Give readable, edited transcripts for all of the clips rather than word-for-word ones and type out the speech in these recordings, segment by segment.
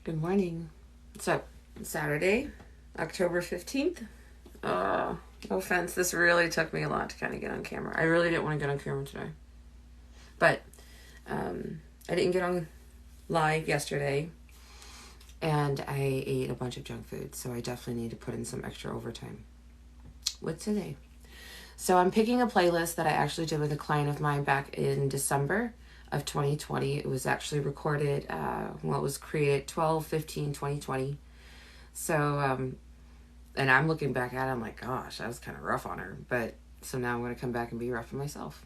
Good morning. So, Saturday, October 15th. No offense, this really took me a lot to kind of get on camera. I really didn't want to get on camera today. But I didn't get on live yesterday. And I ate a bunch of junk food. So I definitely need to put in some extra overtime with today. So I'm picking a playlist that I actually did with a client of mine back in December of 2020. It was actually recorded, it was created 12/15/2020. So, and I'm looking back at it, I'm like, gosh, I was kind of rough on her. But, so now I'm going to come back and be rough on myself.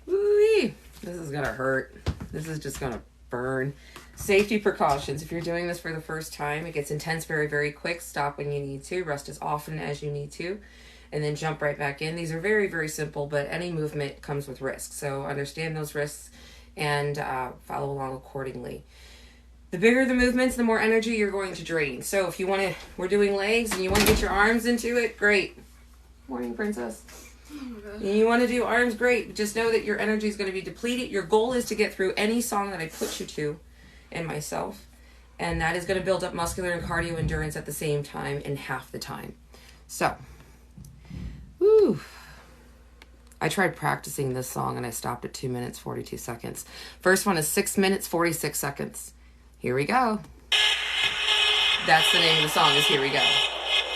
Woo-wee. This is going to hurt. This is just going to burn. Safety precautions. If you're doing this for the first time, it gets intense very, very quick. Stop when you need to. Rest as often as you need to. And then jump right back in. These are very, very simple, but any movement comes with risks. So understand those risks and follow along accordingly. The bigger the movements, the more energy you're going to drain. So if you want to, we're doing legs and you want to get your arms into it, great. Morning, princess. And you want to do arms, great. Just know that your energy is going to be depleted. Your goal is to get through any song that I put you to and myself. And that is going to build up muscular and cardio endurance at the same time in half the time. So, woo. I tried practicing this song and I stopped at 2 minutes, 42 seconds. First one is 6 minutes, 46 seconds. Here we go. That's the name of the song, is Here We Go.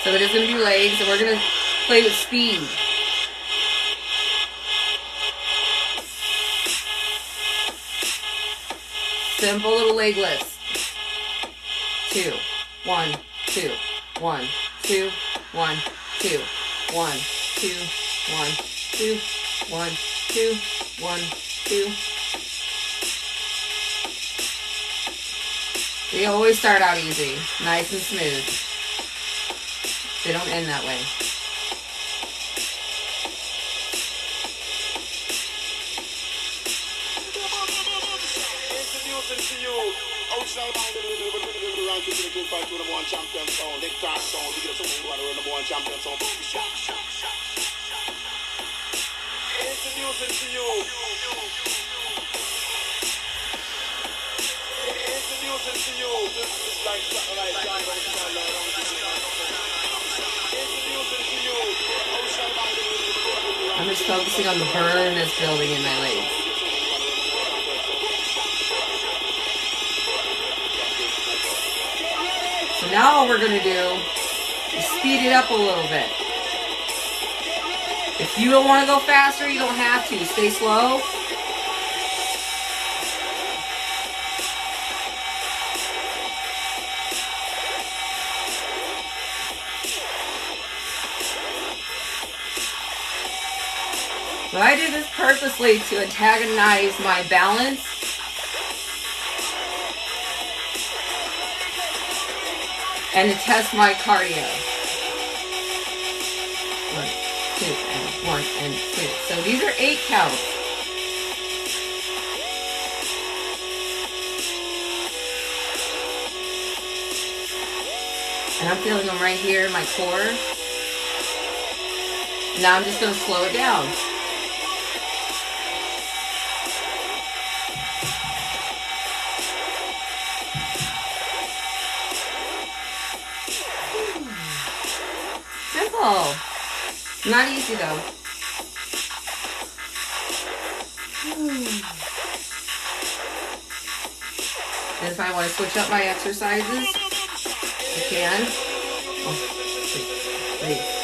So it is going to be legs, and we're going to play with speed. Simple little leg lifts. 2, 1, 2, 1, 2, 1, 2, 1, 2, 1, 2, 1, 2, 1, 2. They always start out easy, nice and smooth. They don't end that way. I'm just focusing on the burn that's building in my legs. So now all we're going to do is speed it up a little bit. If you don't want to go faster, you don't have to. Stay slow. So I do this purposely to antagonize my balance and to test my cardio. 1, 2, and 1, and 2. So these are 8 counts. And I'm feeling them right here in my core. Now I'm just going to slow it down. Simple. Not easy though. And if I want to switch up my exercises, I can. 1, 2, 3.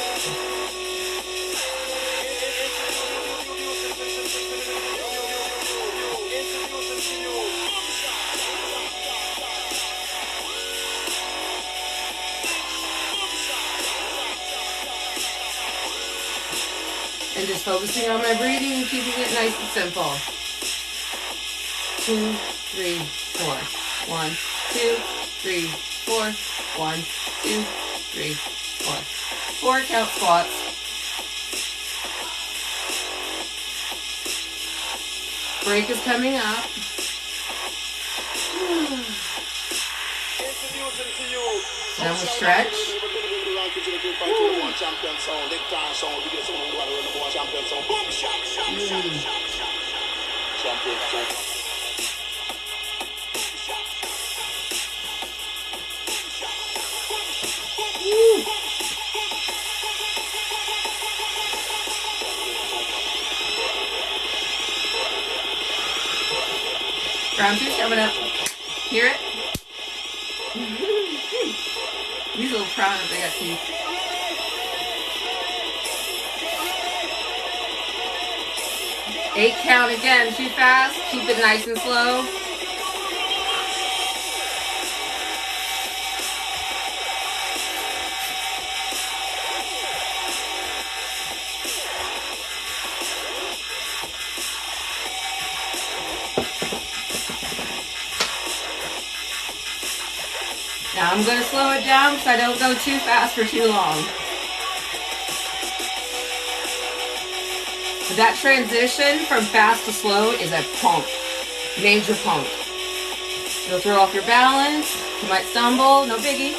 And just focusing on my breathing and keeping it nice and simple. 2, 3, 4. 1, 2, 3, 4. 1, 2, 3, 4. 4 count squats. Break is coming up. Now we'll stretch. Round two's coming up. Hear it? These little prawns, they got teeth. 8 count again. Too fast. Keep it nice and slow. Now I'm going to slow it down so I don't go too fast for too long. That transition from fast to slow is a pump. Major pump. You'll throw off your balance. You might stumble. No biggie.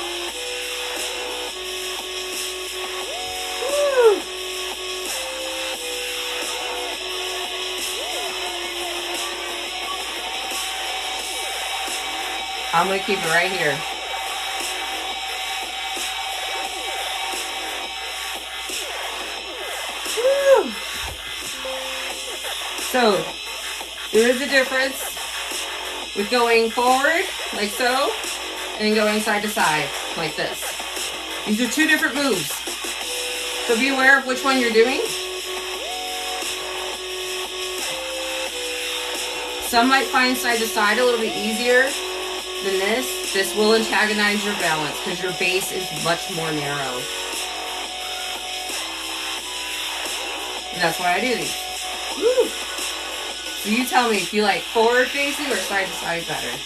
Woo. I'm going to keep it right here. So, there is a difference with going forward, like so, and going side to side, like this. These are 2 different moves. So be aware of which one you're doing. Some might find side to side a little bit easier than this. This will antagonize your balance because your base is much more narrow. And that's why I do these. Woo. So you tell me if you like forward facing or side to side better.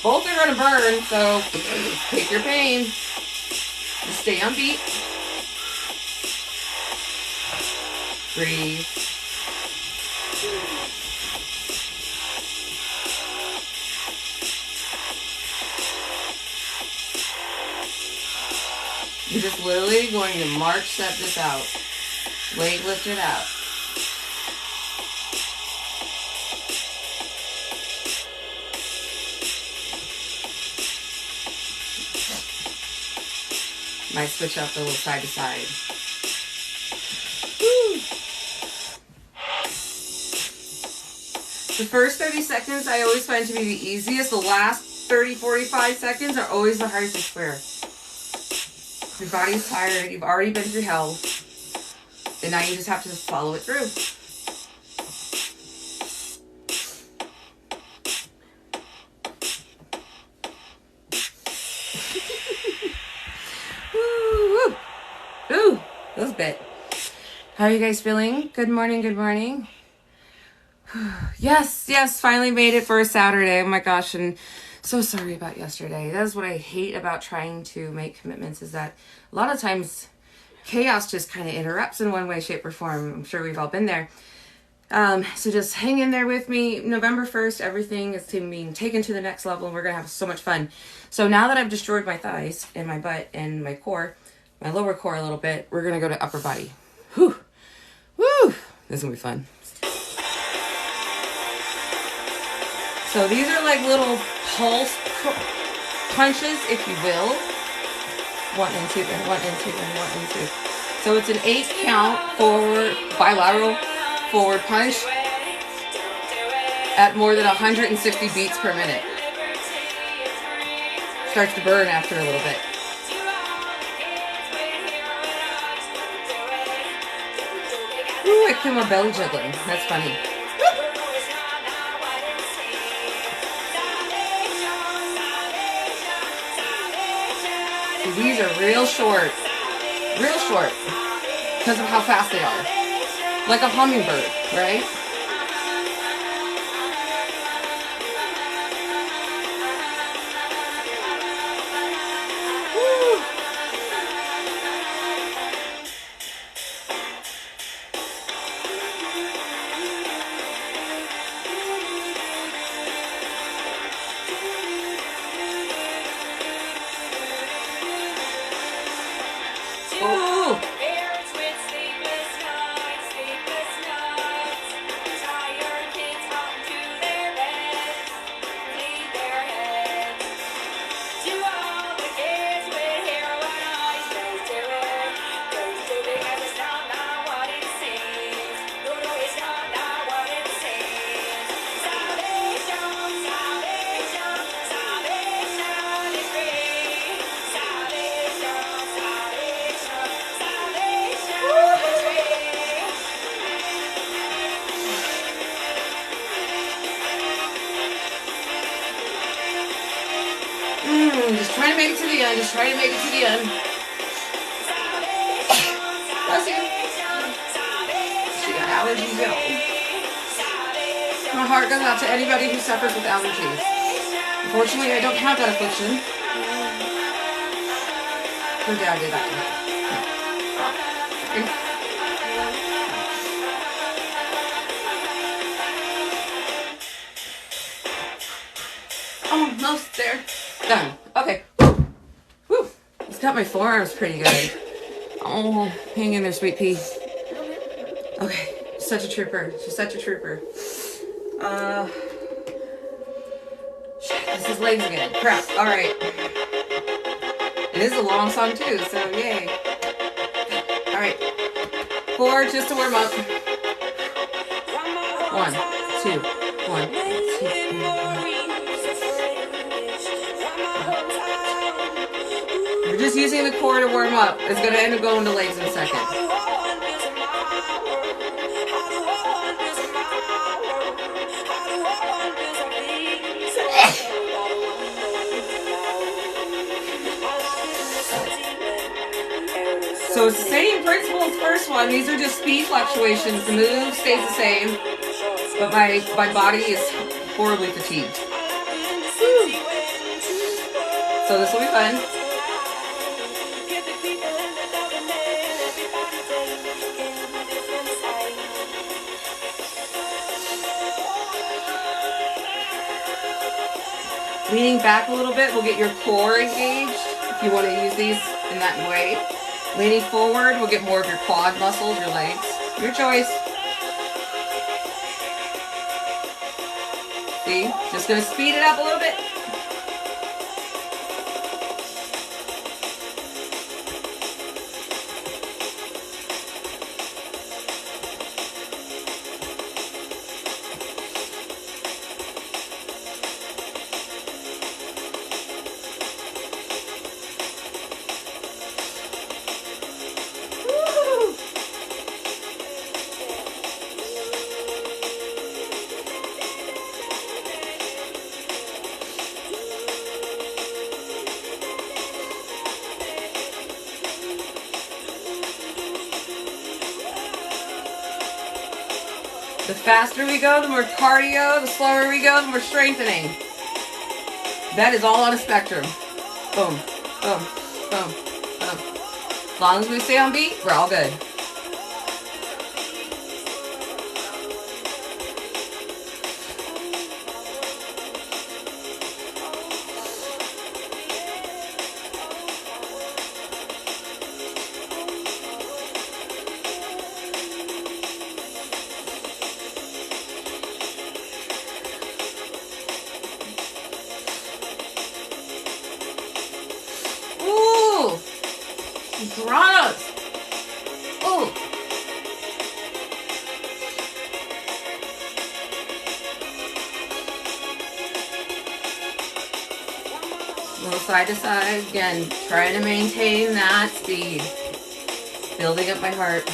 Both are going to burn, so take your pain. Just stay on beat. Breathe. You're just literally going to march set this out. Leg lifted out. Might switch up a little side to side. Woo. The first 30 seconds I always find to be the easiest. The last 30, 45 seconds are always the hardest to square. Your body's tired. You've already been through hell. And now you just have to follow it through. Ooh, that was a bit. How are you guys feeling? Good morning, good morning. Yes, finally made it for a Saturday. Oh my gosh, and so sorry about yesterday. That's what I hate about trying to make commitments is that a lot of times chaos just kind of interrupts in one way, shape, or form. I'm sure we've all been there. So just hang in there with me. November 1st, everything is being taken to the next level, and we're going to have so much fun. So now that I've destroyed my thighs and my butt and my core, my lower core a little bit, we're going to go to upper body. Whew. Woo! This is going to be fun. So these are like little pulse punches, if you will. 1 and 2 and 1 and 2 and 1 and 2. So it's an 8 count forward, bilateral forward punch at more than 160 beats per minute. Starts to burn after a little bit. Ooh, I feel my belly jiggling. That's funny. See, these are real short, because of how fast they are. Like a hummingbird, right? just trying to make it to the end. Just trying to make it to the end. Bless you. She got allergies, y'all. My heart goes out to anybody who suffers with allergies. Unfortunately, I don't have that affliction. Her dad did that. Almost there. Done. Okay. Whew. It's got my forearms pretty good. Oh, hang in there, sweet pea. Okay. Such a trooper. She's such a trooper. Shit, this is legs again. Crap. Alright. It is a long song too, so yay. Alright. 4 just to warm up. 1, 2, 1, 2, 1. We're just using the core to warm up. It's going to end up going to legs in a second. So it's the same principle as the first one. These are just speed fluctuations. The move stays the same, but my body is horribly fatigued. Woo. So this will be fun. Leaning back a little bit will get your core engaged if you want to use these in that way. Leaning forward will get more of your quad muscles, your legs. Your choice. See? Just going to speed it up a little bit. The faster we go, the more cardio. The slower we go, the more strengthening. That is all on a spectrum. Boom, boom, boom, boom. As long as we stay on beat, we're all good. Piranhas! Ooh! Little side to side. Again, trying to maintain that speed. Building up my heart.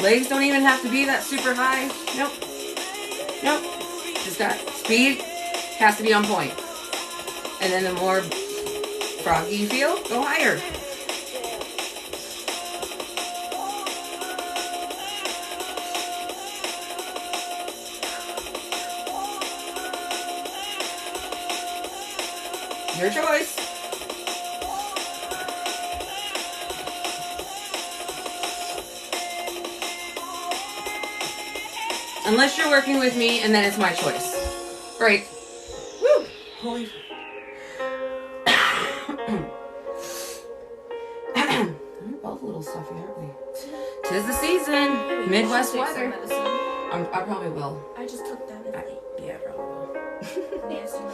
Legs don't even have to be that super high. Nope. Nope. Just got speed. Has to be on point. And then the more froggy you feel, go higher. Your choice. Unless you're working with me, and then it's my choice. Break. Woo! Holy. Both a little stuffy, aren't we? 'Tis the season. Midwest weather. I probably will. I just took that. Yeah, I probably will. Nasty.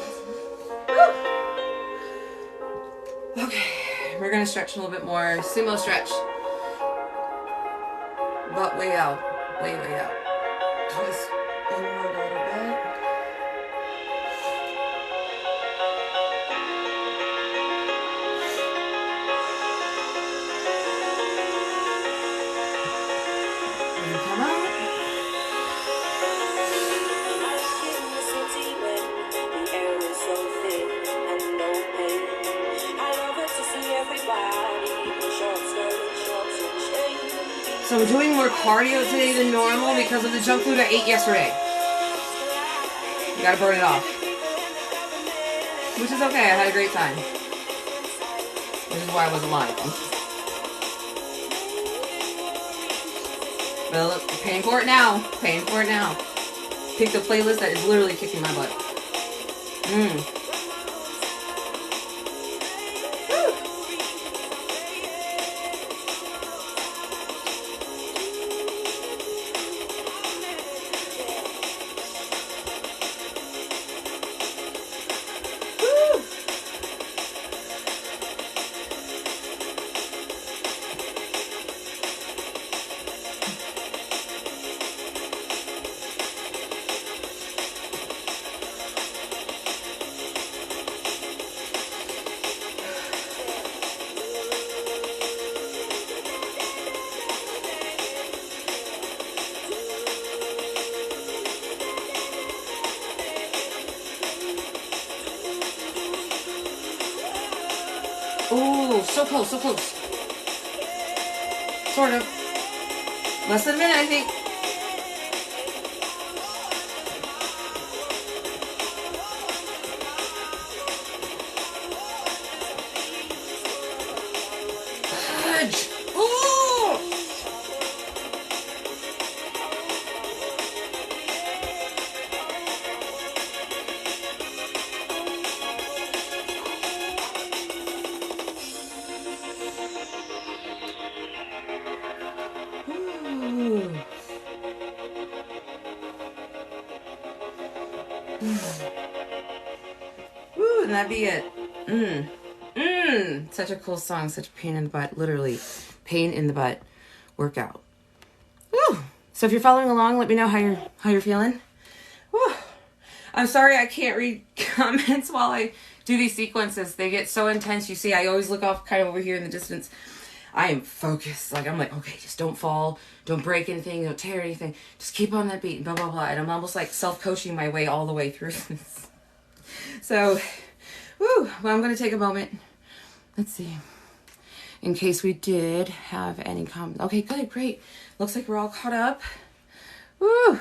Okay, we're gonna stretch a little bit more. Sumo stretch. Butt way out. Way out. Twist inward a little bit. And come out. I'm doing more cardio today than normal because of the junk food I ate yesterday. You gotta burn it off. Which is okay, I had a great time. Which is why I wasn't lying. But look, paying for it now. Paying for it now. Pick the playlist that is literally kicking my butt. Ooh, so close, so close. Sort of. Less than a minute, I think. Fudge. Ooh! Ooh, and that'd be it. Such a cool song, such a pain in the butt, literally pain in the butt workout. Woo! So if you're following along, let me know how you're feeling. Woo! I'm sorry I can't read comments while I do these sequences. They get so intense. You see, I always look off kind of over here in the distance. I am focused. Like, I'm like, okay, just don't fall. Don't break anything. Don't tear anything. Just keep on that beat. Blah, blah, blah. And I'm almost like self-coaching my way all the way through this. So, woo. Well, I'm going to take a moment. Let's see. In case we did have any comments. Okay, good, great. Looks like we're all caught up. Woo.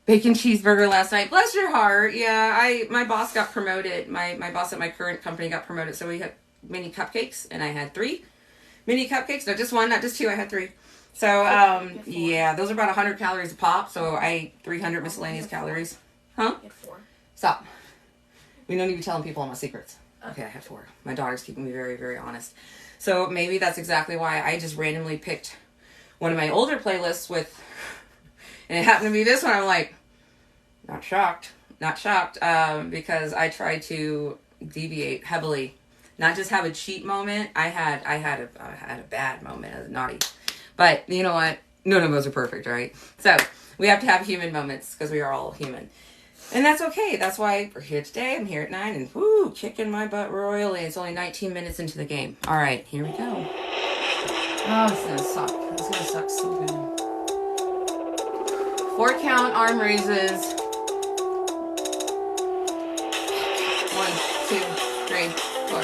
Bacon cheeseburger last night. Bless your heart. Yeah, my boss got promoted. My boss at my current company got promoted. So we had mini cupcakes, and I had 3 mini cupcakes. No, just 1, not just 2. I had 3. So, yeah, those are about 100 calories a pop. So I ate 300 miscellaneous calories. Huh? Get 4. Stop. We don't need to be telling people all my secrets. Okay, I had 4. My daughter's keeping me very, very honest. So maybe that's exactly why I just randomly picked one of my older playlists with, and it happened to be this one. I'm like, not shocked, because I tried to deviate heavily, not just have a cheat moment. I had a bad moment, a naughty, but you know what? None of us are perfect, right? So we have to have human moments because we are all human. And that's okay. That's why we're here today. I'm here at 9 and whoo, kicking my butt royally. It's only 19 minutes into the game. All right, here we go. Oh, it's going to suck. It's going to suck so good. 4 count arm raises. 1, 2, 3, 4.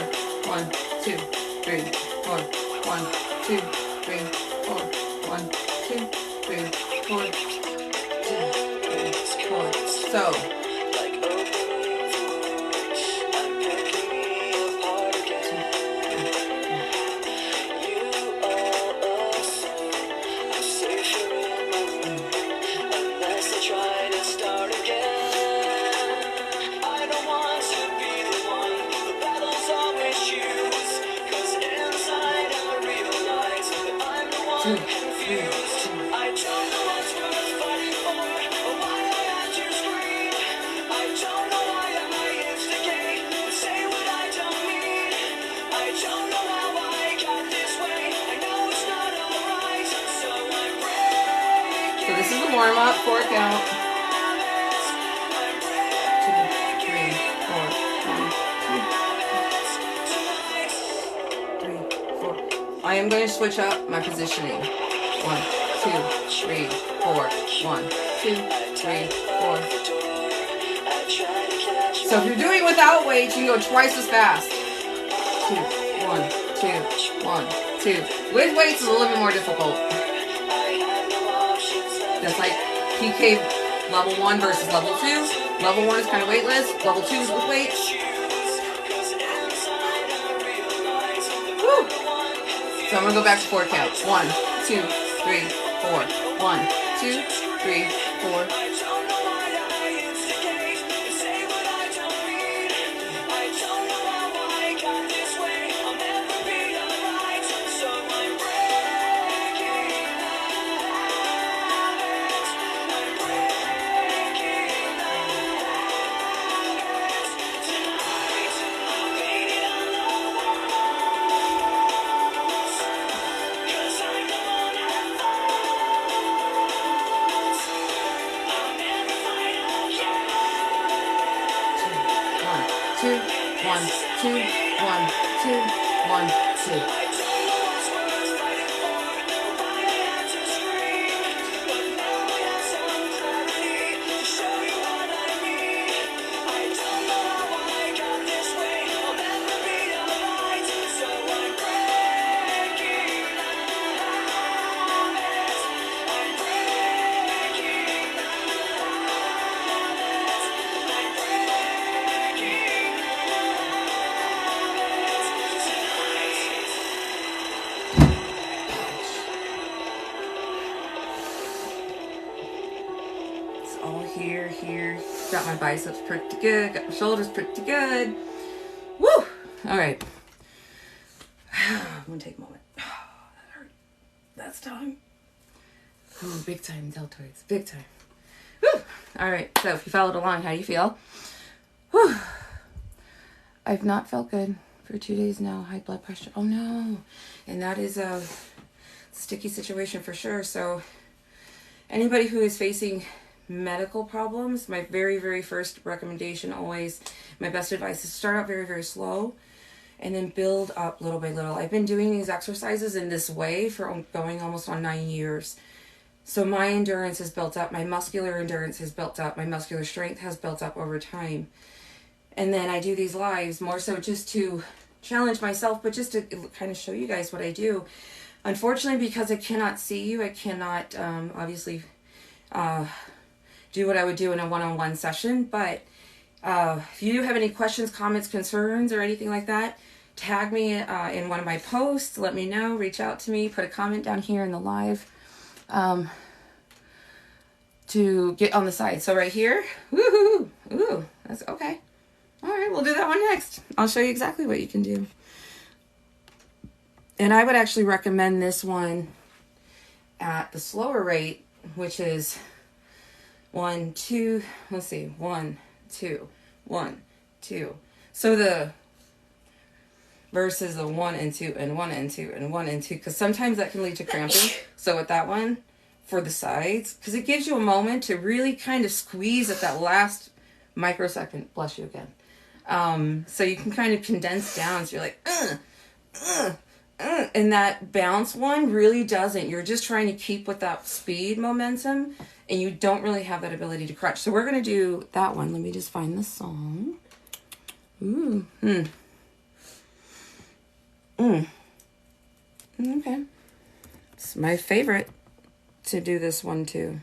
1, 2, 3, 4. 1, 2, 3, 4. 1, 2, 3, 4. 2, 3, 4. So. This is the warm up, 4 count. 2, 3, 4. 1, 2, 3, 4. I am going to switch up my positioning. 1, 2, 3, 4. 1, 2, 3, 4. So if you're doing without weights, you can go twice as fast. 2, 1, 2, 1, 2. With weights is a little bit more difficult. That's like PK level 1 versus level 2. Level 1 is kind of weightless. Level 2 is with weights. Woo. So I'm going to go back to 4 counts. 1, 2, 3, 4. 1, 2, 3, 4. Two, 1, 2, 1, 2, 1, 2. Here. Got my biceps pretty good. Got my shoulders pretty good. Woo! All right. I'm gonna take a moment. That hurt. That's time. Ooh, big time deltoids. Big time. Woo! All right. So if you followed along, how do you feel? Whew. I've not felt good for 2 days now. High blood pressure. Oh no. And that is a sticky situation for sure. So anybody who is facing medical problems, my very first recommendation always, my best advice is start out very slow and then build up little by little. I've been doing these exercises in this way for going almost on 9 years. So my endurance has built up, my muscular endurance has built up, my muscular strength has built up over time. And then I do these lives more so just to challenge myself, but just to kind of show you guys what I do. Unfortunately, because I cannot see you, I cannot obviously do what I would do in a one-on-one session. But if you have any questions, comments, concerns, or anything like that, tag me in one of my posts. Let me know. Reach out to me. Put a comment down here in the live to get on the side. So right here, woohoo, ooh, that's okay. All right, we'll do that one next. I'll show you exactly what you can do. And I would actually recommend this one at the slower rate, which is 1, 2, let's see, 1, 2, 1, 2. So the versus the 1 and 2 and 1 and 2 and 1 and 2, because sometimes that can lead to cramping. So with that one, for the sides, because it gives you a moment to really kind of squeeze at that last microsecond. Bless you again. So you can kind of condense down. So you're like, and that bounce one really doesn't. You're just trying to keep with that speed momentum, and you don't really have that ability to crunch. So we're going to do that one. Let me just find the song. Ooh. Okay. It's my favorite to do this one too.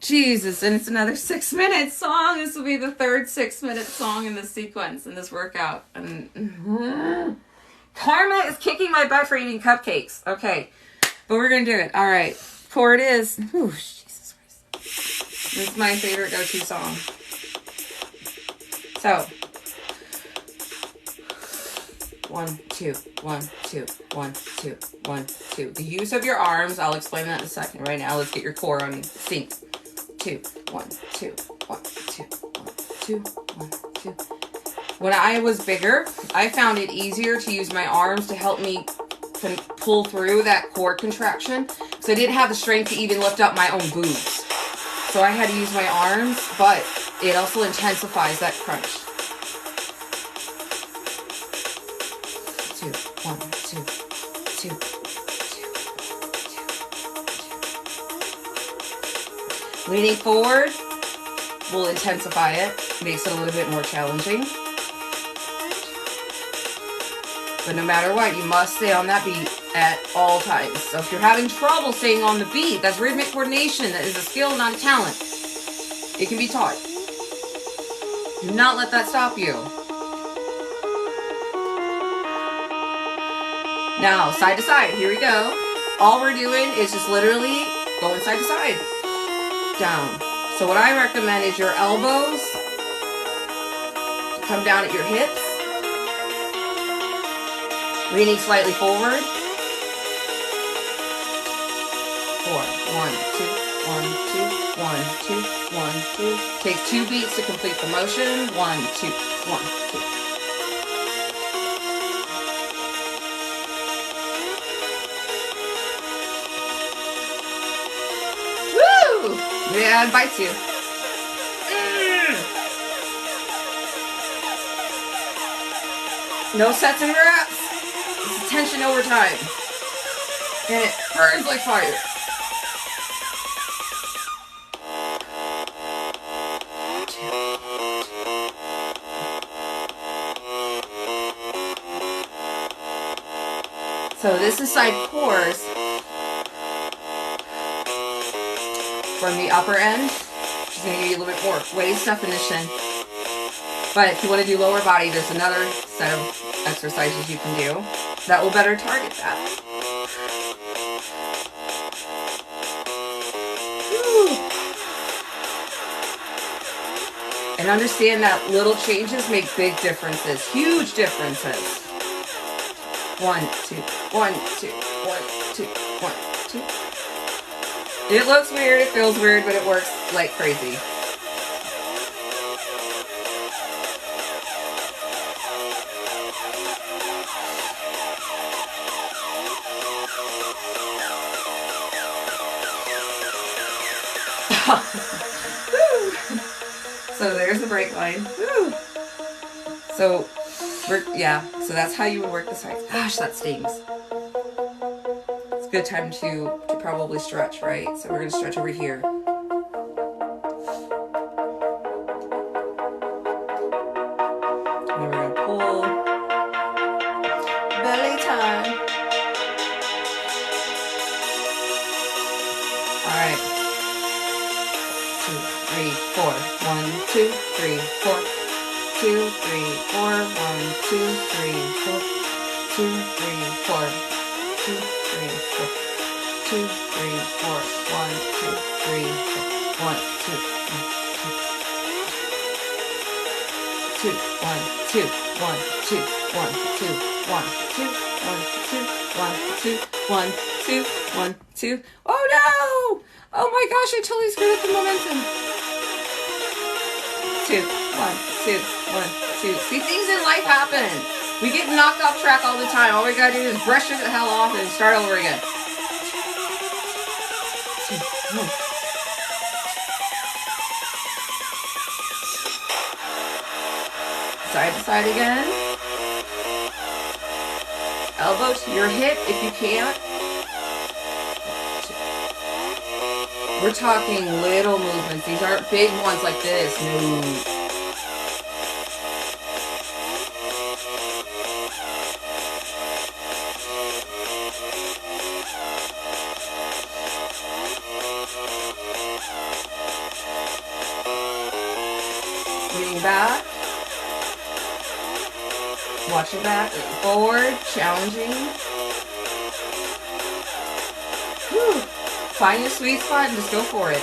Jesus, and it's another 6-minute song. This will be the third 6-minute song in this sequence, in this workout. And Karma is kicking my butt for eating cupcakes. Okay, but we're going to do it. All right, core it is. Ooh, Jesus Christ. This is my favorite go-to song. So, 1, 2, 1, 2, 1, 2, 1, 2. The use of your arms, I'll explain that in a second. Right now, let's get your core on sync. 2, 1, 2, 1, 2, 1, 2, 1, 2. When I was bigger, I found it easier to use my arms to help me pull through that core contraction, because I didn't have the strength to even lift up my own boobs. So I had to use my arms, but it also intensifies that crunch. 2, 1, 2, 2. Leaning forward will intensify it, makes it a little bit more challenging. But no matter what, you must stay on that beat. at all times. So if you're having trouble staying on the beat, that's rhythmic coordination. That is a skill, not a talent. It can be taught. Do not let that stop you. Now, side to side. Here we go. All we're doing is just literally going side to side. Down. So what I recommend is your elbows to come down at your hips. Leaning slightly forward. 4, 1, 2, 1, 2, 1, 2, 1, 2. Take 2 beats to complete the motion. 1, 2, 1, 2. Woo! Yeah, it bites you. No sets and reps. It's tension over time. And it burns like fire. So this is side pores from the upper end, which is going to give you a little bit more waist definition. But if you want to do lower body, there's another set of exercises you can do that will better target that. Woo. And understand that little changes make big differences, huge differences. 1, 2, 1, 2, 1, 2, 1, 2. It looks weird, it feels weird, but it works like crazy. So there's the break line. Woo. So so that's how you would work the sides. Gosh, that stings. It's a good time to probably stretch, right? So we're going to stretch over here. And then we're going to pull. Belly time. All right. 2, 3, 4. 1, 2, 3, 4. 2, 3, 4, 1, 2, 3, 4, 2, 3, 4, 2, 3, 4, 1, 2, 3, 4, 1, 2, 2, 1, 2, 1, 2, 1, 2, 1, 2, 1, 2, 1, 2, 1, 2. Oh no! Oh my gosh, I totally screwed up the momentum. 2, 1, 2, 1, 2. See, things in life happen. We get knocked off track all the time. All we gotta do is brush it the hell off and start over again. 2, 1. Side to side again. Elbow to your hip if you can't. We're talking little movements. These aren't big ones like this. No. Leaning back. Watch your back. Forward. Challenging. Whew. Find your sweet spot and just go for it.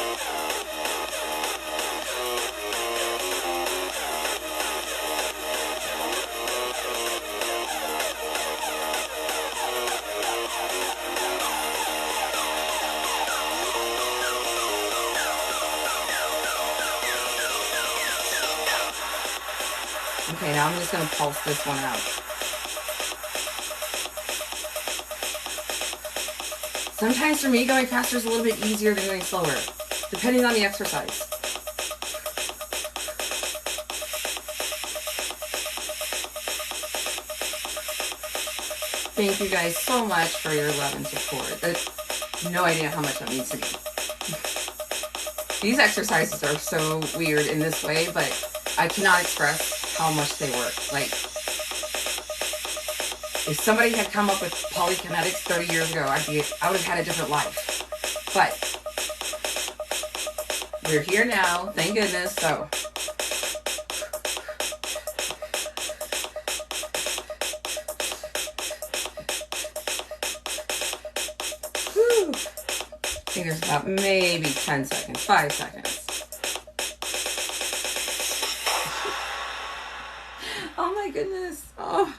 Okay, now I'm just going to pulse this one out. Sometimes for me, going faster is a little bit easier than going slower, depending on the exercise. Thank you guys so much for your love and support. There's no idea how much that means to me. These exercises are so weird in this way, but I cannot express how much they work. Like, If somebody had come up with Polykinetics 30 years ago, I would have had a different life. But we're here now, thank goodness. So whew. I think there's about maybe 10 seconds, 5 seconds. Oh my goodness. Oh,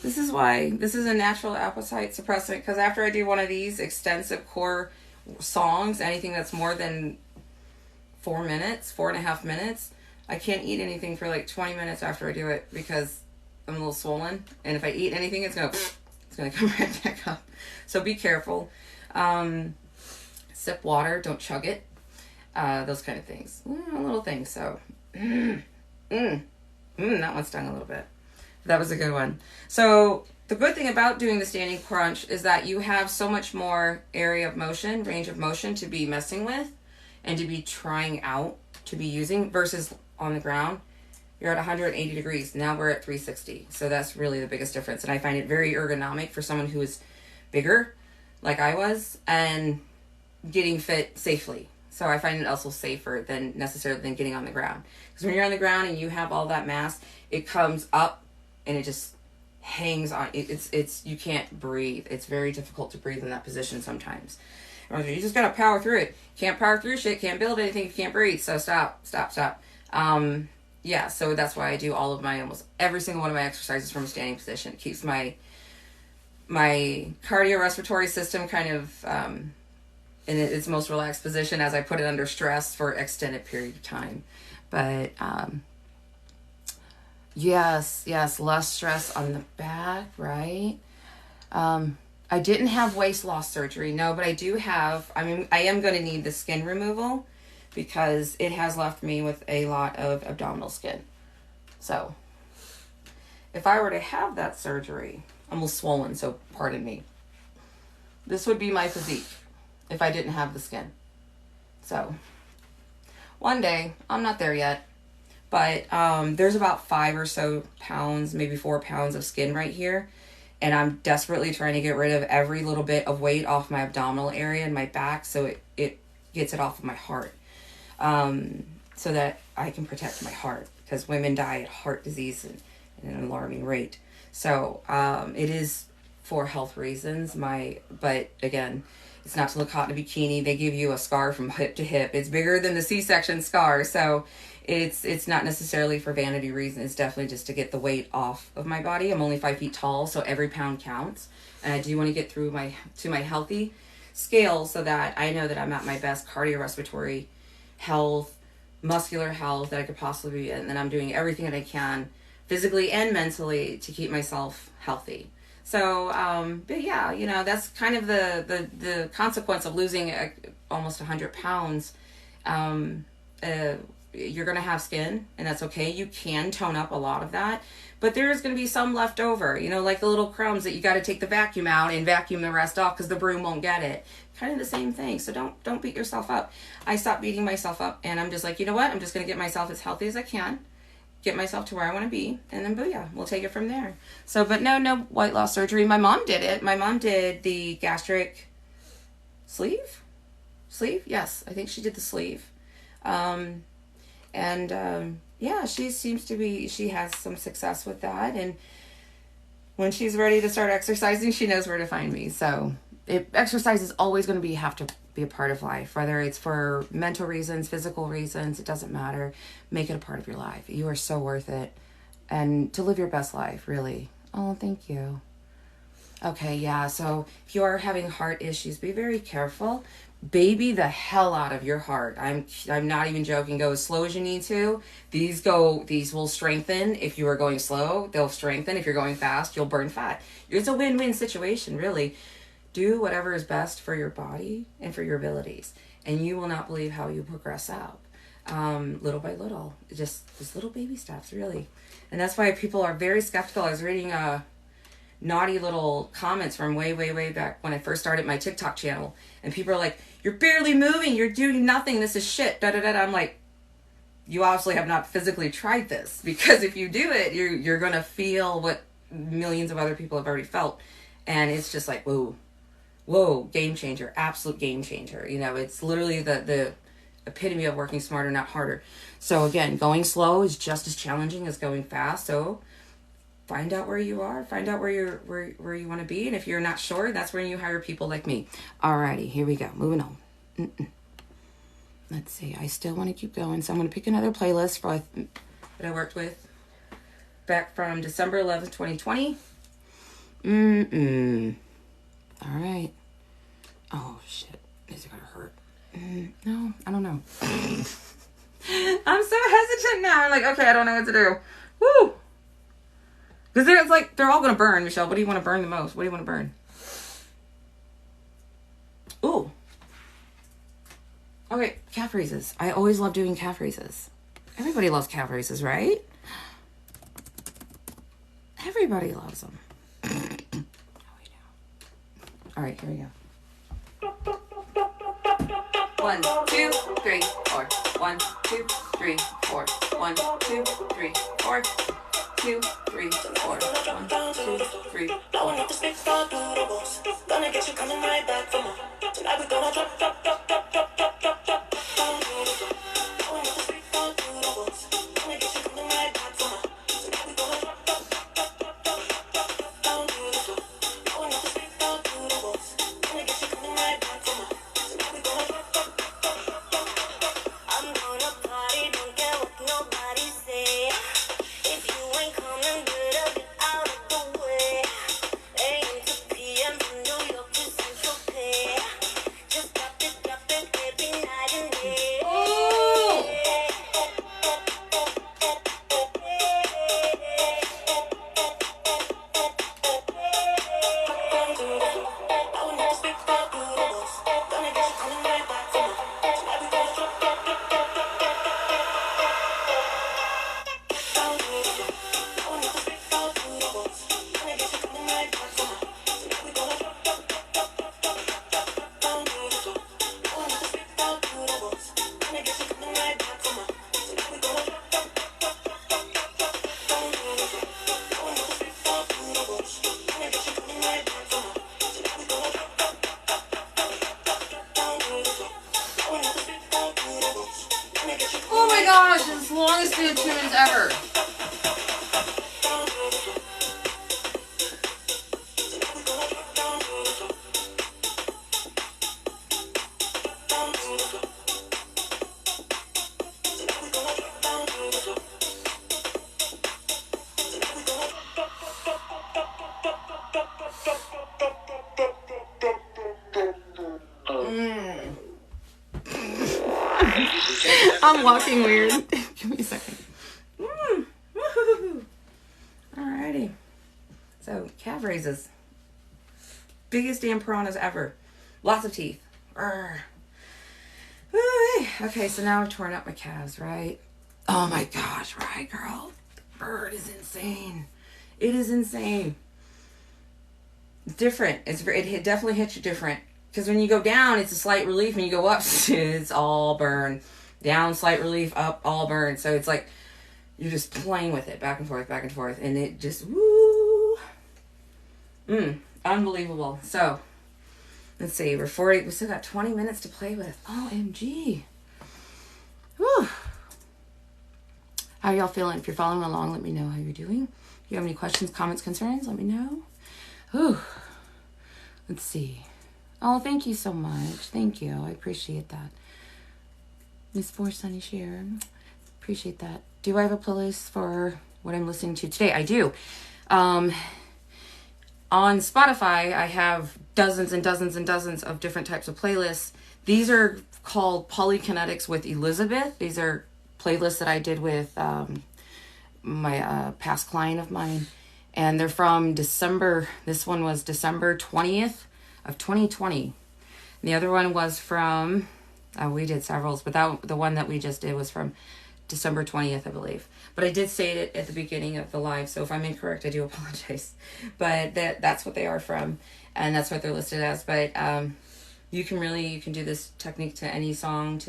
this is why this is a natural appetite suppressant, because after I do one of these extensive core songs, anything that's more than 4 minutes, 4.5 minutes, I can't eat anything for like 20 minutes after I do it because I'm a little swollen. And if I eat anything, it's gonna come right back up. So be careful. Sip water, don't chug it. Those kind of things. Little things. So that one stung a little bit. That was a good one. So the good thing about doing the standing crunch is that you have so much more area of motion, range of motion to be messing with and to be trying out, to be using, versus on the ground. You're at 180 degrees. Now we're at 360. So that's really the biggest difference. And I find it very ergonomic for someone who is bigger, like I was, and getting fit safely. So I find it also safer than necessarily than getting on the ground. Because when you're on the ground and you have all that mass, it comes up and it just hangs on. It's you can't breathe. It's very difficult to breathe in that position sometimes. You just gotta power through it. Can't power through shit. Can't build anything if you can't breathe. So stop. Yeah. So that's why I do almost every single one of my exercises from a standing position. It keeps my cardiorespiratory system kind of in its most relaxed position as I put it under stress for extended period of time. But yes, less stress on the back, right? I didn't have waist loss surgery, no, but I do have, I am going to need the skin removal because it has left me with a lot of abdominal skin. So if I were to have that surgery, I'm a little swollen, so pardon me. This would be my physique if I didn't have the skin. So one day, I'm not there yet, but there's about 5 or so pounds, maybe 4 pounds of skin right here. And I'm desperately trying to get rid of every little bit of weight off my abdominal area and my back so it gets it off of my heart. So that I can protect my heart, because women die of heart disease at an alarming rate. So it is for health reasons. But again, it's not to look hot in a bikini. They give you a scar from hip to hip. It's bigger than the C-section scar. So it's not necessarily for vanity reasons. It's definitely just to get the weight off of my body. I'm only 5 feet tall, so every pound counts. And I do want to get through to my healthy scale so that I know that I'm at my best cardiorespiratory health, muscular health that I could possibly be in. And then I'm doing everything that I can physically and mentally to keep myself healthy. So, but yeah, that's kind of the consequence of losing almost 100 pounds. You're going to have skin, and that's okay. You can tone up a lot of that, but there's going to be some left over, like the little crumbs that you got to take the vacuum out and vacuum the rest off because the broom won't get it. Kind of the same thing. So don't beat yourself up. I stopped beating myself up, and I'm just like, you know what? I'm just going to get myself as healthy as I can, get myself to where I want to be, and then booyah, we'll take it from there. So, but no weight loss surgery. My mom did it. My mom did the gastric sleeve. Yes, I think she did the sleeve. Yeah, she has some success with that. And when she's ready to start exercising, she knows where to find me. So exercise is always going to have to be a part of life, whether it's for mental reasons, physical reasons, it doesn't matter. Make it a part of your life. You are so worth it. And to live your best life, really. Oh, thank you. Okay, yeah, so if you are having heart issues, be very careful. Baby the hell out of your heart. I'm not even joking. Go as slow as you need to. These will strengthen. If you are going slow, they'll strengthen. If you're going fast, you'll burn fat. It's a win-win situation, really. Do whatever is best for your body and for your abilities, and you will not believe how you progress out, little by little. Just little baby steps, really. And that's why people are very skeptical. I was reading naughty little comments from way back when I first started my TikTok channel, and people are like, "You're barely moving. You're doing nothing. This is shit." Da da da. I'm like, you obviously have not physically tried this, because if you do it, you're gonna feel what millions of other people have already felt. And it's just like, whoa, game changer, absolute game changer. You know, it's literally the epitome of working smarter, not harder. So again, going slow is just as challenging as going fast. So find out where you are, find out where you want to be. And if you're not sure, that's when you hire people like me. Alrighty, here we go. Moving on. Let's see. I still want to keep going. So I'm going to pick another playlist that I worked with back from December 11th, 2020. All right. Oh, shit. Is it going to hurt? No, I don't know. I'm so hesitant now. I'm like, okay, I don't know what to do. Woo! Because it's like, they're all going to burn, Michelle. What do you want to burn the most? What do you want to burn? Ooh. Okay, calf raises. I always love doing calf raises. Everybody loves calf raises, right? Everybody loves them. All right, here we go. 1, 2, 3, 4. 1, 2, 3, 4. 1, 2, 3, 4. 2, 3, 4. 1, 2, 3, 4. Gonna get you coming right back for more. Tonight we gonna drop. Tunes ever. I'm walking weird. Give me a second. Alrighty. So, calf raises. Biggest damn piranhas ever. Lots of teeth. Okay, so now I've torn up my calves, right? Oh my gosh, right, girl? The bird is insane. It is insane. Different. It definitely hits you different. Because when you go down, it's a slight relief. When you go up, it's all burn. Down, slight relief. Up, all burn. So it's like you're just playing with it back and forth. And it just, woo. Unbelievable. So, let's see. We still got 20 minutes to play with. OMG. Woo. How are y'all feeling? If you're following along, let me know how you're doing. If you have any questions, comments, concerns, let me know. Whew. Let's see. Oh, thank you so much. Thank you. I appreciate that. Miss For Sunny Share. Appreciate that. Do I have a playlist for what I'm listening to today? I do. On Spotify, I have dozens and dozens and dozens of different types of playlists. These are called Polykinetics with Elizabeth. These are playlists that I did with my past client of mine. And they're from December. This one was December 20th of 2020. And the other one was from, we did several, but the one that we just did was from December 20th, I believe. But I did say it at the beginning of the live, so if I'm incorrect, I do apologize. But that's what they are from, and that's what they're listed as. But you can do this technique to any song,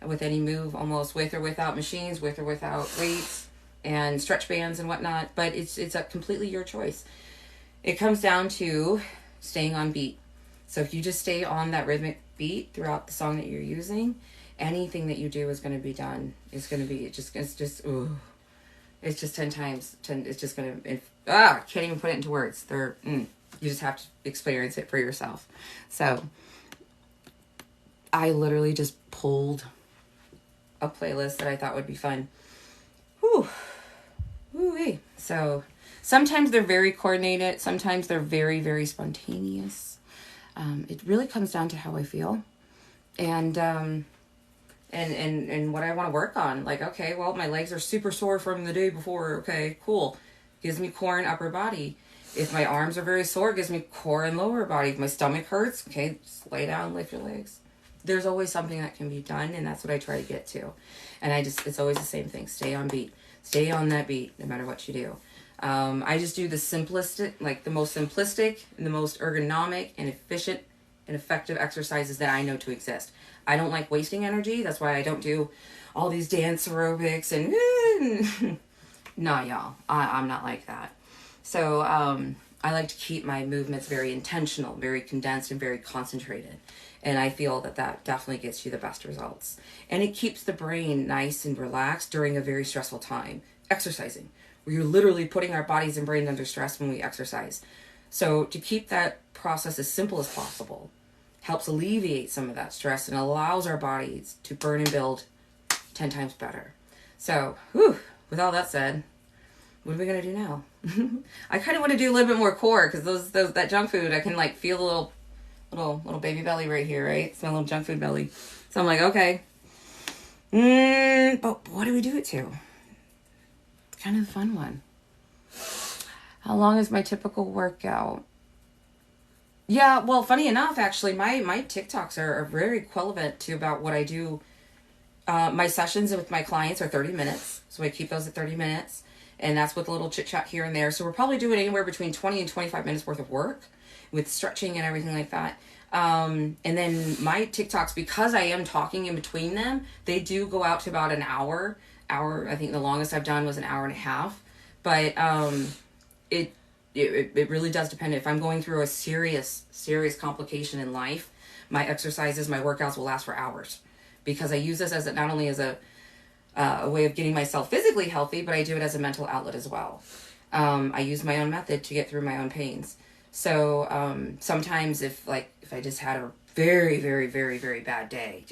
with any move, almost with or without machines, with or without weights. and stretch bands and whatnot, but it's a completely your choice. It comes down to staying on beat. So if you just stay on that rhythmic beat throughout the song that you're using, anything that you do is going to be done. It's going to be, it's just, ooh. It's just 10 times, 10, it's just going to, can't even put it into words. You just have to experience it for yourself. So I literally just pulled a playlist that I thought would be fun. Whew. Woo-wee. So sometimes they're very coordinated. Sometimes they're very, very spontaneous. It really comes down to how I feel. And what I want to work on. Like, okay, well, my legs are super sore from the day before. Okay, cool. Gives me core and upper body. If my arms are very sore, it gives me core and lower body. If my stomach hurts, okay, just lay down, lift your legs. There's always something that can be done, and that's what I try to get to. And it's always the same thing. Stay on beat. Stay on that beat, no matter what you do. I just do the simplistic, like the most simplistic and the most ergonomic and efficient and effective exercises that I know to exist. I don't like wasting energy. That's why I don't do all these dance aerobics and nah, y'all. I'm not like that. So I like to keep my movements very intentional, very condensed, and very concentrated. And I feel that definitely gets you the best results. And it keeps the brain nice and relaxed during a very stressful time. Exercising. We're literally putting our bodies and brains under stress when we exercise. So to keep that process as simple as possible helps alleviate some of that stress and allows our bodies to burn and build 10 times better. So, with all that said, what are we going to do now? I kind of want to do a little bit more core because that junk food, I can like feel the little baby belly right here, right? It's my little junk food belly. So I'm like, okay. But what do we do it to? It's kind of a fun one. How long is my typical workout? Yeah, well, funny enough, actually, my TikToks are very relevant to about what I do. My sessions with my clients are 30 minutes. So I keep those at 30 minutes. And that's with a little chit chat here and there. So we're probably doing anywhere between 20 and 25 minutes worth of work with stretching and everything like that. And then my TikToks, because I am talking in between them, they do go out to about an hour. I think the longest I've done was an hour and a half. But it really does depend. If I'm going through a serious complication in life, my exercises, my workouts will last for hours because I use this as not only as a way of getting myself physically healthy, but I do it as a mental outlet as well. I use my own method to get through my own pains. So sometimes if I just had a very, very, very, very bad day,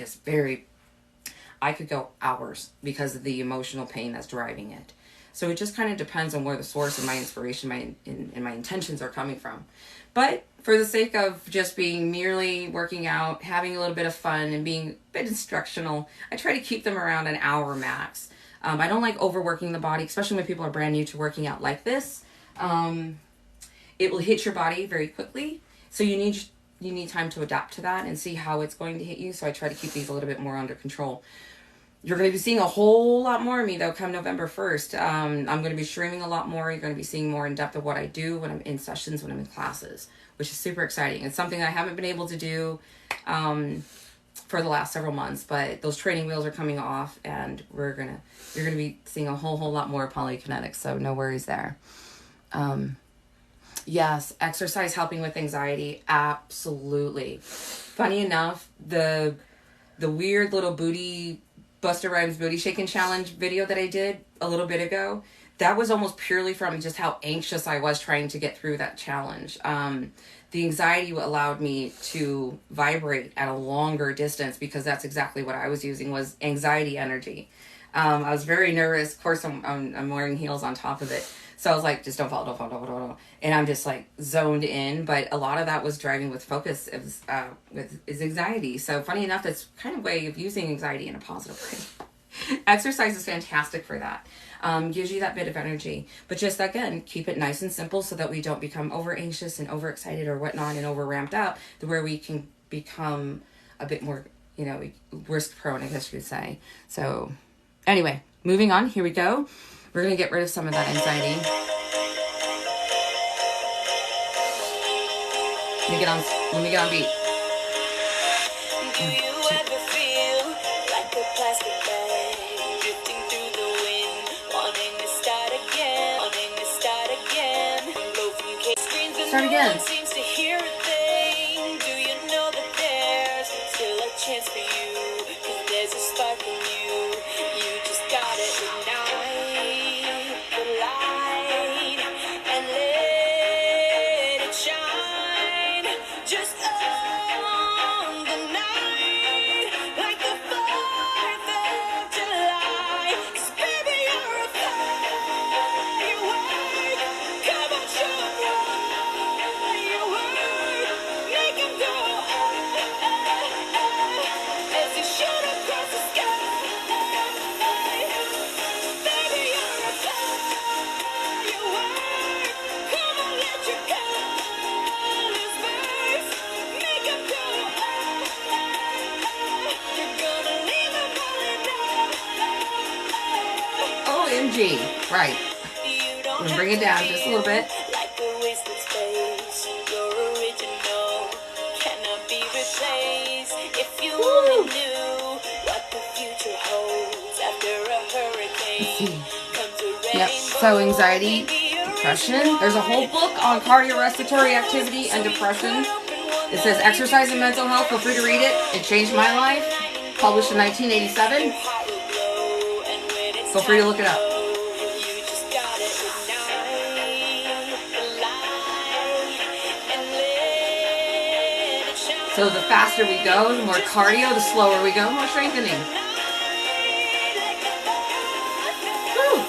I could go hours because of the emotional pain that's driving it. So it just kind of depends on where the source of my inspiration and my intentions are coming from. But for the sake of just being merely working out, having a little bit of fun and being a bit instructional, I try to keep them around an hour max. I don't like overworking the body, especially when people are brand new to working out like this. It will hit your body very quickly. So you need time to adapt to that and see how it's going to hit you. So I try to keep these a little bit more under control. You're going to be seeing a whole lot more of me, though, come November 1st. I'm going to be streaming a lot more. You're going to be seeing more in depth of what I do when I'm in sessions, when I'm in classes, which is super exciting. It's something I haven't been able to do for the last several months, but those training wheels are coming off, and you're going to be seeing a whole lot more Polykinetics, so no worries there. Yes, exercise helping with anxiety, absolutely. Funny enough, the weird little Busta Rhymes booty shaking challenge video that I did a little bit ago, that was almost purely from just how anxious I was trying to get through that challenge. The anxiety allowed me to vibrate at a longer distance because that's exactly what I was using was anxiety energy. I was very nervous. Of course, I'm wearing heels on top of it. So I was like, just don't fall. And I'm just like zoned in. But a lot of that was driving with focus is anxiety. So funny enough, that's kind of a way of using anxiety in a positive way. Exercise is fantastic for that. Gives you that bit of energy. But just again, keep it nice and simple so that we don't become over anxious and over excited or whatnot and over ramped up to where we can become a bit more, risk prone, I guess you could say. So anyway, moving on. Here we go. We're going to get rid of some of that anxiety. Let me get on beat. Do you ever feel like a plastic bag drifting through the wind, wanting to stop? G. Right. I'm gonna bring it down just a little bit. Like a wasted space, your original cannot be replaced. If you only knew what the future holds after a hurricane comes a rainbow. Yep. So anxiety, depression. There's a whole book on cardiorespiratory activity and depression. It says Exercise and Mental Health. Feel free to read it. It changed my life. Published in 1987. Feel free to look it up. So the faster we go, the more cardio, the slower we go, more strengthening. Woo.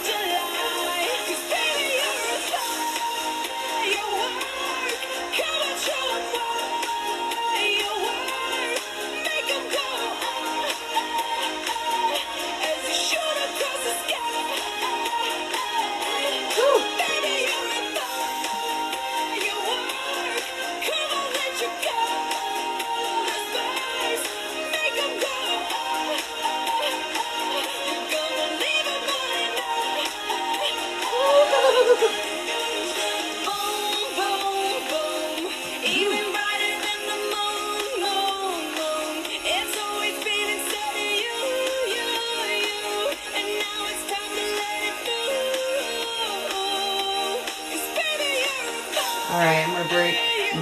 All right, I'm gonna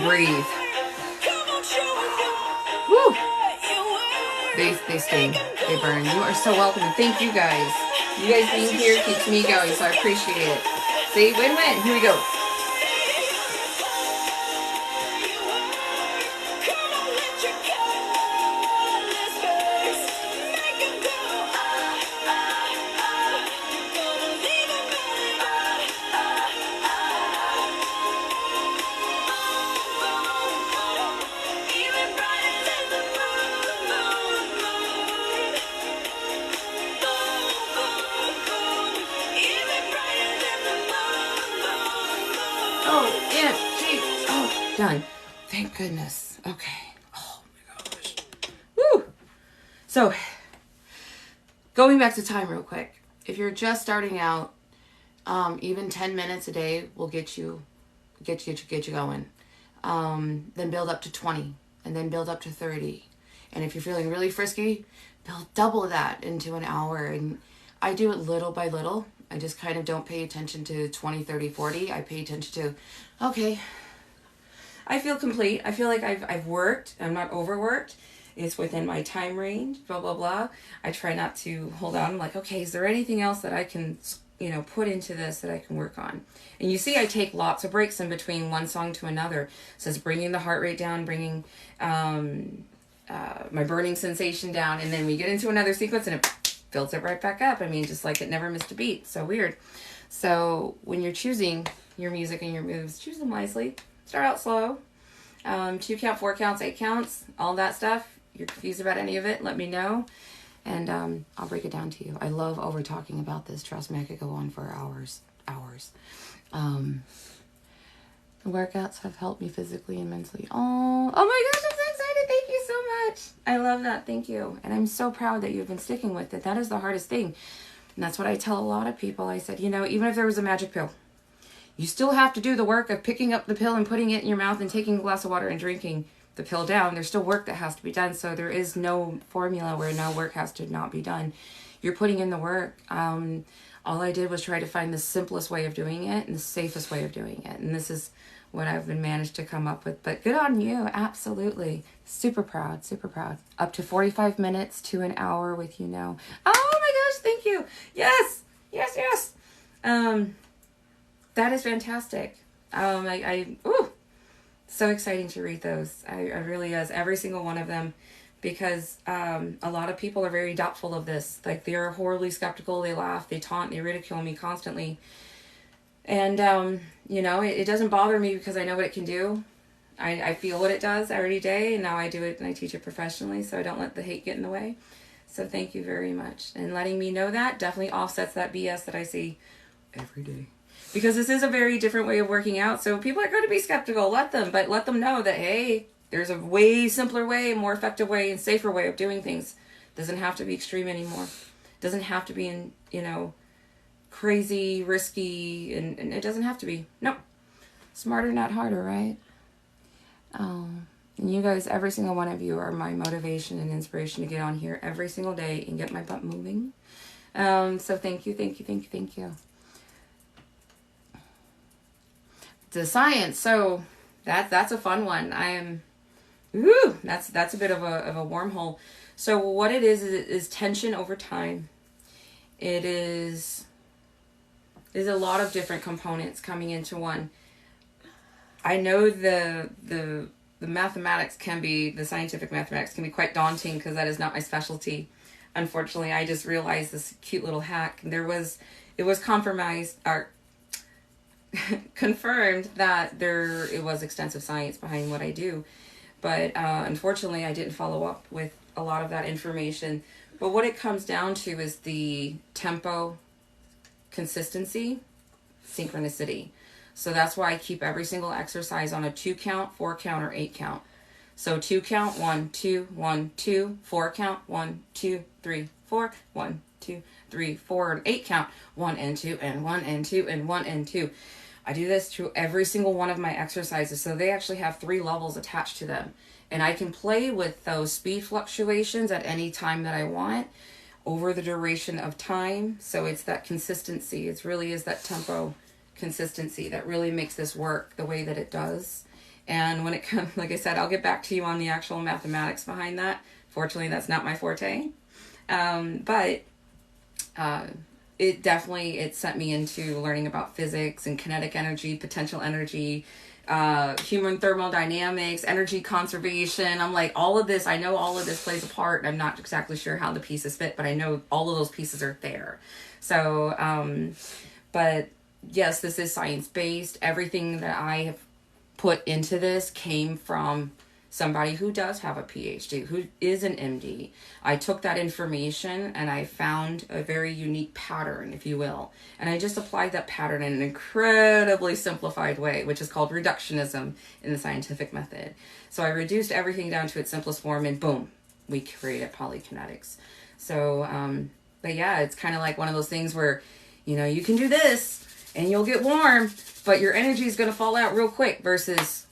breathe. Woo! They sting. They burn. You are so welcome. And thank you guys. You guys being here keeps me going, so I appreciate it. See, win-win. Here we go. Done. Thank goodness. Okay. Oh my gosh. Woo! So, going back to time real quick. If you're just starting out, even 10 minutes a day will get you going. Then build up to 20, and then build up to 30. And if you're feeling really frisky, build double that into an hour. And I do it little by little. I just kind of don't pay attention to 20, 30, 40. I pay attention to, okay, I feel complete. I feel like I've worked. I'm not overworked. It's within my time range, blah, blah, blah. I try not to hold on. I'm like, okay, is there anything else that I can, put into this that I can work on? And you see, I take lots of breaks in between one song to another. It says bringing the heart rate down, bringing my burning sensation down. And then we get into another sequence and it builds it right back up. I mean, just like it never missed a beat. So weird. So when you're choosing your music and your moves, choose them wisely. Start out slow. 2 count, 4 counts, 8 counts, all that stuff. You're confused about any of it, let me know. And I'll break it down to you. I love over talking about this. Trust me, I could go on for hours. The workouts have helped me physically and mentally. Oh my gosh, I'm so excited. Thank you so much. I love that. Thank you. And I'm so proud that you've been sticking with it. That is the hardest thing. And that's what I tell a lot of people. I said, even if there was a magic pill, you still have to do the work of picking up the pill and putting it in your mouth and taking a glass of water and drinking the pill down. There's still work that has to be done. So there is no formula where no work has to not be done. You're putting in the work. All I did was try to find the simplest way of doing it and the safest way of doing it. And this is what I've been managed to come up with. But good on you. Absolutely. Super proud. Super proud. Up to 45 minutes to an hour with Oh my gosh. Thank you. Yes. Yes. Yes. That is fantastic. So exciting to read those. I really is. Every single one of them. Because a lot of people are very doubtful of this. Like, they're horribly skeptical. They laugh, they taunt, they ridicule me constantly. And, it doesn't bother me because I know what it can do. I feel what it does every day. And now I do it and I teach it professionally. So I don't let the hate get in the way. So thank you very much. And letting me know that definitely offsets that BS that I see every day. Because this is a very different way of working out. So people are going to be skeptical. Let them know that, hey, there's a way simpler way, more effective way, and safer way of doing things. Doesn't have to be extreme anymore. Doesn't have to be in, crazy, risky, and it doesn't have to be. Nope. Smarter, not harder, right? And you guys, every single one of you are my motivation and inspiration to get on here every single day and get my butt moving. So thank you, thank you, thank you, thank you. The science, so that's a fun one. That's a bit of a wormhole. So what it is tension over time. It is a lot of different components coming into one. I know the mathematics can be, the scientific mathematics can be quite daunting because that is not my specialty. Unfortunately, I just realized this cute little hack. It was confirmed that it was extensive science behind what I do. But unfortunately, I didn't follow up with a lot of that information. But what it comes down to is the tempo, consistency, synchronicity. So that's why I keep every single exercise on a 2 count, 4 count, or 8 count. So 2 count, 1, 2, 1, 2, 4 count, 1, 2, 3, 4, 1, 2, 3, 4, and 8 count, 1 and 2, and 1 and 2, and 1 and 2. I do this through every single one of my exercises. So they actually have 3 levels attached to them. And I can play with those speed fluctuations at any time that I want over the duration of time. So it's that consistency. It really is that tempo consistency that really makes this work the way that it does. And when it comes, like I said, I'll get back to you on the actual mathematics behind that. Fortunately, that's not my forte. But it sent me into learning about physics and kinetic energy, potential energy, human thermodynamics, energy conservation. I'm like, all of this, I know all of this plays a part. I'm not exactly sure how the pieces fit, but I know all of those pieces are there. So, but yes, this is science-based. Everything that I have put into this came from somebody who does have a PhD, who is an MD. I took that information and I found a very unique pattern, if you will. And I just applied that pattern in an incredibly simplified way, which is called reductionism in the scientific method. So I reduced everything down to its simplest form and boom, we created Polykinetics. So, but yeah, it's kind of like one of those things where, you can do this and you'll get warm, but your energy is going to fall out real quick versus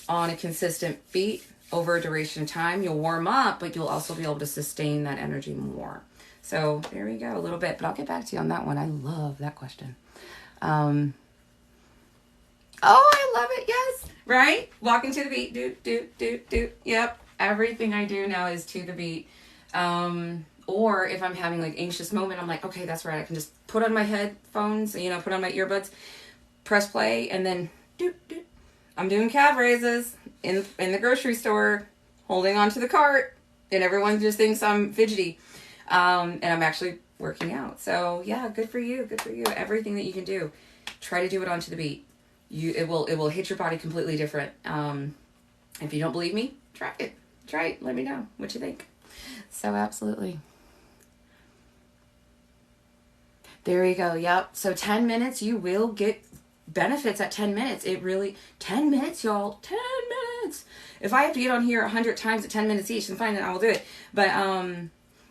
on a consistent beat over a duration of time. You'll warm up, but you'll also be able to sustain that energy more. So there we go, a little bit, but I'll get back to you on that one. I love that question. Oh, I love it. Yes. Right? Walking to the beat. Do. Yep. Everything I do now is to the beat. Or if I'm having like anxious moment, I'm like, okay, that's right. I can just put on my headphones, put on my earbuds, press play, and then do. I'm doing calf raises in the grocery store, holding onto the cart, and everyone just thinks I'm fidgety. And I'm actually working out. So yeah, good for you. Good for you. Everything that you can do, try to do it onto the beat. It will hit your body completely different. If you don't believe me, try it. Try it. Let me know what you think. So absolutely. There you go. Yep. So 10 minutes, you will get benefits at 10 minutes. 10 minutes, y'all. 10 minutes. If I have to get on here 100 times at 10 minutes each, then fine, then I will do it. But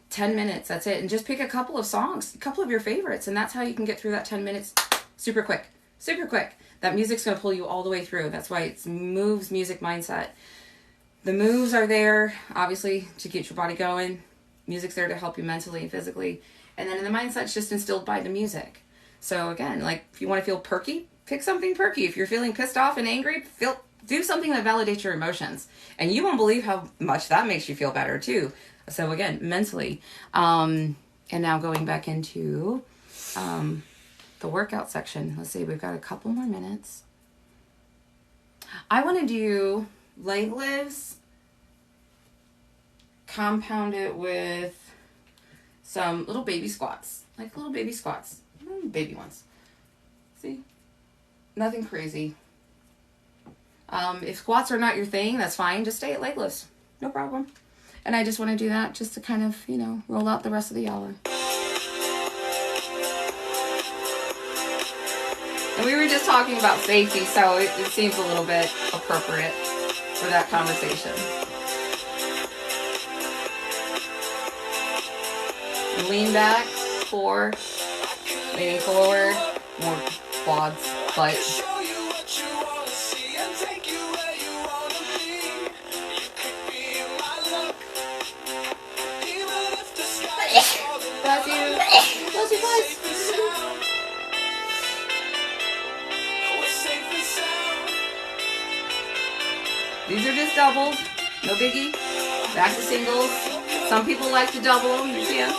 10 minutes, that's it. And just pick a couple of songs, a couple of your favorites, and that's how you can get through that 10 minutes super quick. Super quick. That music's going to pull you all the way through. That's why it's moves, music, mindset. The moves are there, obviously, to get your body going. Music's there to help you mentally and physically. And then the mindset's just instilled by the music. So again, like if you want to feel perky, pick something perky. If you're feeling pissed off and angry, do something that validates your emotions. And you won't believe how much that makes you feel better too. So again, mentally. And now going back into the workout section. Let's see, we've got a couple more minutes. I want to do leg lifts, compound it with some little baby squats. Like little baby squats. Baby ones. See? Nothing crazy. If squats are not your thing, that's fine. Just stay at leg lifts. No problem. And I just want to do that just to kind of, roll out the rest of the hour. And we were just talking about safety, so it seems a little bit appropriate for that conversation. Lean back, 4. Leaning forward. More quads, butt. Bless you. Bless you, guys. These are just doubles. No biggie. Back to singles. Some people like to double them. You can.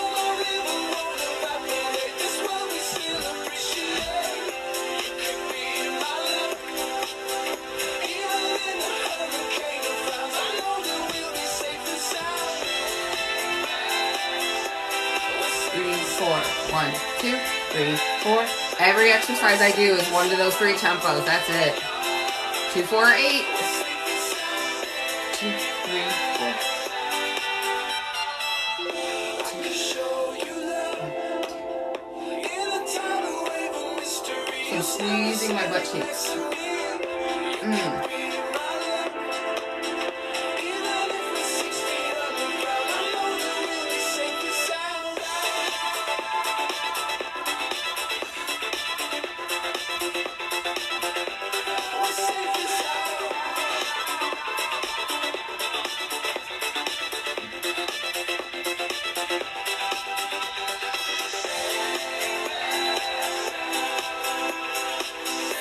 Four. 1, 2, 3, 4. Every exercise I do is one to those 3 tempos. That's it. 2, 4, 8. 2, 3, 4. I'm squeezing my butt cheeks.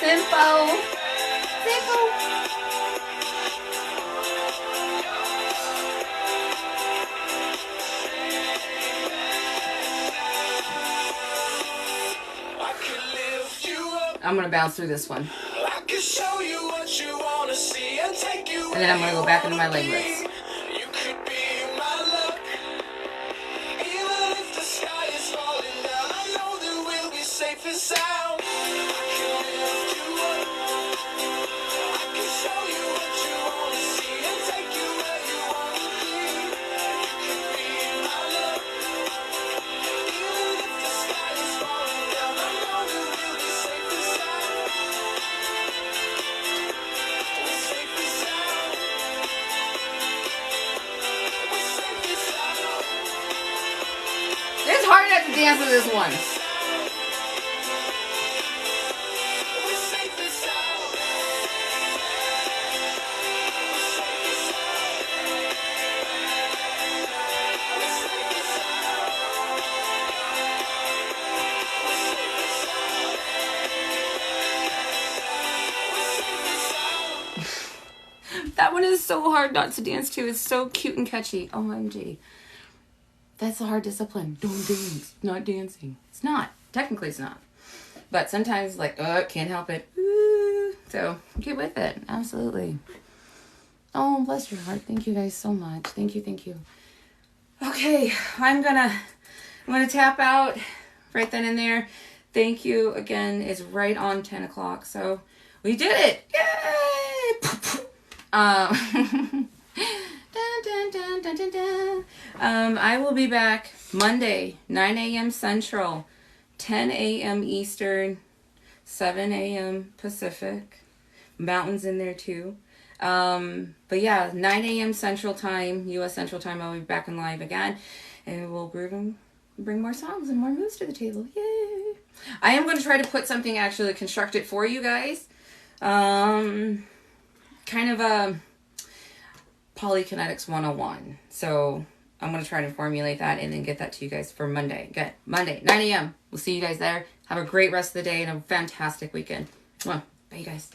Simple. I'm going to bounce through this one. And then I'm going to go back into my leg lifts. It's hard not to dance with this one. That one is so hard not to dance to. It's so cute and catchy. OMG. That's a hard discipline. Don't dance. Not dancing. It's not. Technically, it's not. But sometimes, like, can't help it. Ooh. So, get with it. Absolutely. Oh, bless your heart. Thank you guys so much. Thank you. Thank you. Okay. I'm gonna tap out right then and there. Thank you again. It's right on 10 o'clock. So, we did it. Yay! I will be back Monday, 9 a.m. Central, 10 a.m. Eastern, 7 a.m. Pacific. Mountains in there too. But yeah, 9 a.m. Central Time, U.S. Central Time, I'll be back in live again. And we'll bring more songs and more moves to the table. Yay! I am going to try to put something actually constructed for you guys. Kind of a Polykinetics 101. So I'm going to try to formulate that and then get that to you guys for Monday. Good. Monday, 9 a.m. We'll see you guys there. Have a great rest of the day and a fantastic weekend. Bye, you guys.